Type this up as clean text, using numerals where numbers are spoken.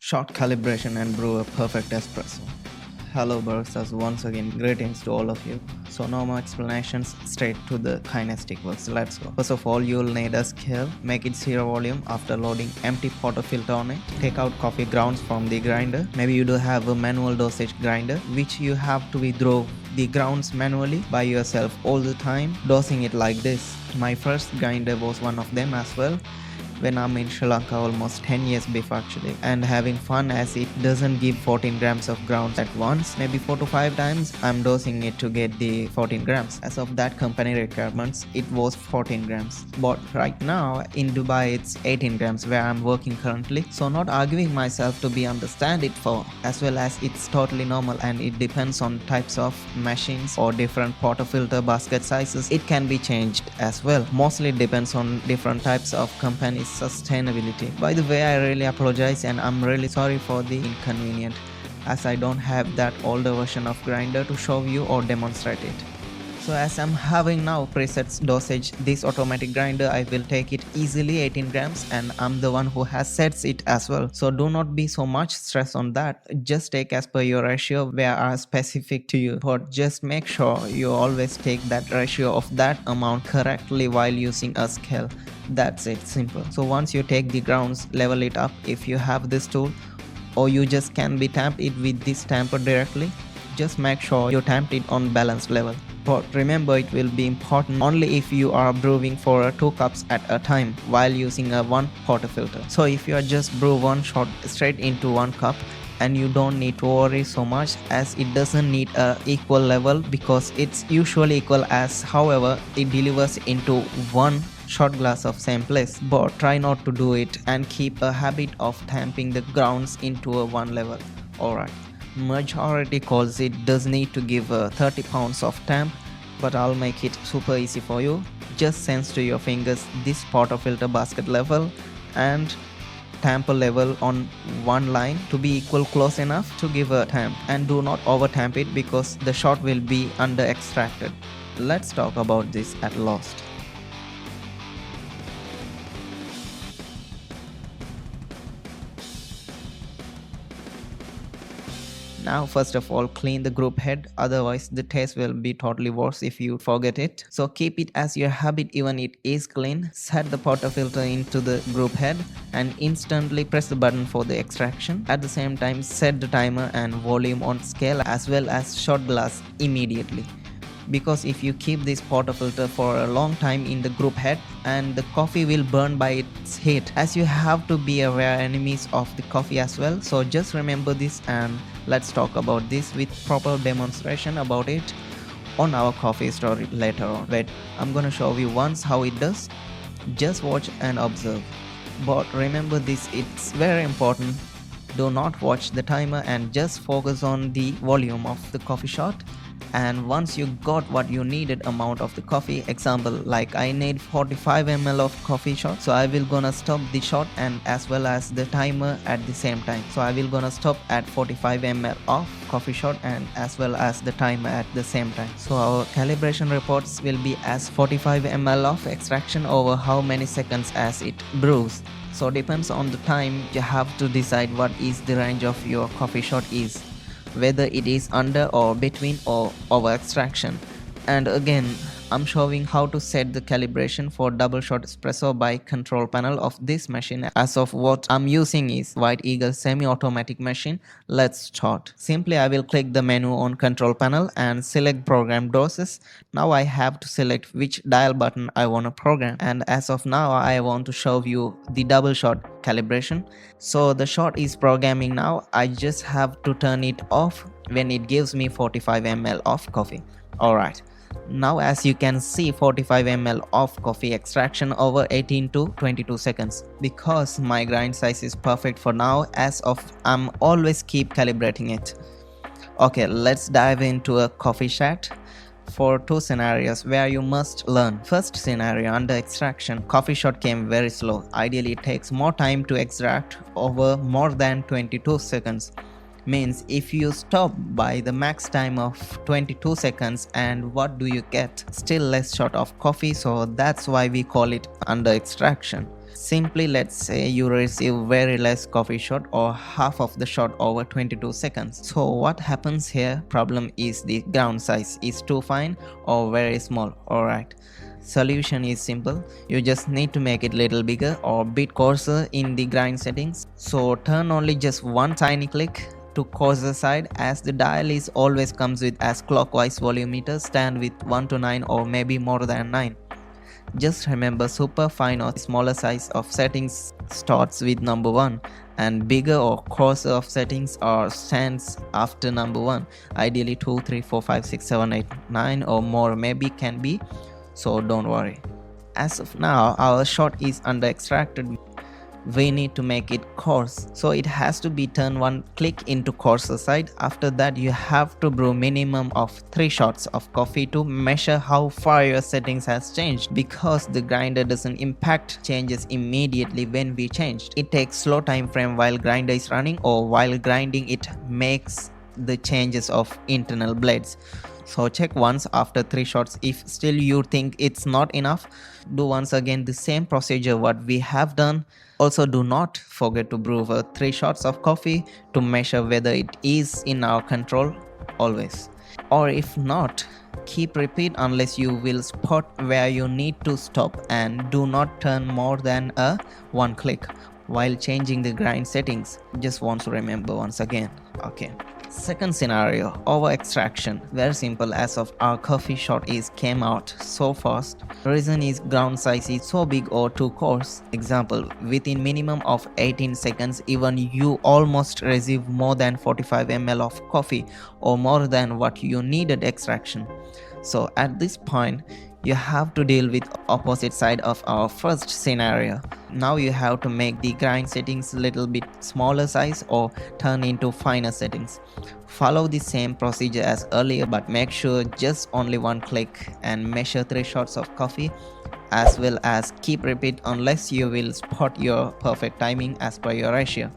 Short calibration and brew a perfect espresso. Hello baristas, once again greetings to all of you. So no more explanations, straight to the kinestic works. Let's go. First of all, you'll need a scale. Make it 0 volume. After loading empty portafilter on it, take out coffee grounds from the grinder. Maybe you do have a manual dosage grinder which you have to withdraw the grounds manually by yourself all the time, dosing it like this. My first grinder was one of them as well, when I'm in Sri Lanka almost 10 years before actually, and having fun as it doesn't give 14 grams of grounds at once. Maybe 4 to 5 times I'm dosing it to get the 14 grams. As of that company requirements, it was 14 grams. But right now in Dubai it's 18 grams where I'm working currently. So not arguing myself to be understand it for, as well as it's totally normal and it depends on types of machines or different portafilter basket sizes. It can be changed as well. Mostly it depends on different types of companies sustainability. By the way, I really apologize and I'm really sorry for the inconvenience, as I don't have that older version of grinder to show you or demonstrate it. So as I'm having now presets dosage, this automatic grinder, I will take it easily 18 grams and I'm the one who has sets it as well. So do not be so much stress on that. Just take as per your ratio where are specific to you. But just make sure you always take that ratio of that amount correctly while using a scale. That's it, simple. So once you take the grounds, level it up if you have this tool, or you just can be tamped it with this tamper directly. Just make sure you tamped it on balanced level. But remember, it will be important only if you are brewing for 2 cups at a time while using a 1 portafilter. So if you are just brew 1 shot straight into 1 cup, and you don't need to worry so much as it doesn't need a equal level because it's usually equal, as however it delivers into 1 shot glass of same place. But try not to do it and keep a habit of tamping the grounds into a 1 level. Alright, majority calls it does need to give 30 pounds of tamp, but I'll make it super easy for you. Just sense to your fingers this portafilter basket level and tamper level on one line to be equal close enough to give a tamp, and do not over tamp it because the shot will be under extracted. Let's talk about this at last. Now first of all, clean the group head, otherwise the taste will be totally worse if you forget it. So keep it as your habit even it is clean. Set the portafilter into the group head and instantly press the button for the extraction. At the same time, set the timer and volume on scale as well as shot glass immediately. Because if you keep this portafilter for a long time in the group head, and the coffee will burn by its heat, as you have to be aware enemies of the coffee as well. So just remember this, and let's talk about this with proper demonstration about it on our coffee story later on. Wait, I'm gonna show you once how it does. Just watch and observe. But remember this, it's very important. Do not watch the timer and just focus on the volume of the coffee shot. And once you got what you needed amount of the coffee, example like I need 45 ml of coffee shot, so I will gonna stop the shot and as well as the timer at the same time. So I will gonna stop at 45 ml of coffee shot and as well as the timer at the same time. So our calibration reports will be as 45 ml of extraction over how many seconds as it brews. So depends on the time, you have to decide what is the range of your coffee shot is, whether it is under or between or over extraction. And again, I'm showing how to set the calibration for double shot espresso by control panel of this machine. As of what I'm using is White Eagle semi-automatic machine. Let's start. Simply I will click the menu on control panel and select program doses. Now I have to select which dial button I want to program, and as of now I want to show you the double shot calibration. So the shot is programming now. I just have to turn it off when it gives me 45 ml of coffee. Alright, now as you can see, 45 ml of coffee extraction over 18 to 22 seconds. Because my grind size is perfect for now, as of I'm always keep calibrating it. Okay, let's dive into a coffee chat for 2 scenarios where you must learn. First scenario, under extraction, coffee shot came very slow. Ideally it takes more time to extract over more than 22 seconds. Means if you stop by the max time of 22 seconds, and what do you get? Still less shot of coffee, so that's why we call it under extraction. Simply, let's say you receive very less coffee shot or half of the shot over 22 seconds. So what happens here? Problem is the ground size is too fine or very small. Alright. Solution is simple. You just need to make it little bigger or bit coarser in the grind settings. So turn only just one tiny click to coarser side, as the dial is always comes with as clockwise volumeter stand with 1 to 9 or maybe more than 9. Just remember, super fine or smaller size of settings starts with number 1, and bigger or coarser of settings are stands after number 1. Ideally 2, 3, 4, 5, 6, 7, 8, 9 or more maybe can be, so don't worry. As of now, our shot is under extracted. We need to make it coarse, so it has to be turned one click into coarser side. After that, you have to brew minimum of 3 shots of coffee to measure how far your settings has changed, because the grinder doesn't impact changes immediately when we changed. It takes slow time frame while grinder is running, or while grinding it makes the changes of internal blades. So check once after 3 shots. If still you think it's not enough, do once again the same procedure what we have done. Also, do not forget to brew for 3 shots of coffee to measure whether it is in our control always. Or if not, keep repeat unless you will spot where you need to stop, and do not turn more than a 1 click while changing the grind settings. Just want to remember once again. Okay. Second scenario, over extraction. Very simple, as of our coffee shot is came out so fast. Reason is ground size is so big or too coarse. Example, within minimum of 18 seconds, even you almost receive more than 45 ml of coffee or more than what you needed extraction. So at this point, you have to deal with opposite side of our first scenario. Now you have to make the grind settings little bit smaller size or turn into finer settings. Follow the same procedure as earlier, but make sure just only 1 click and measure 3 shots of coffee, as well as keep repeat unless you will spot your perfect timing as per your ratio.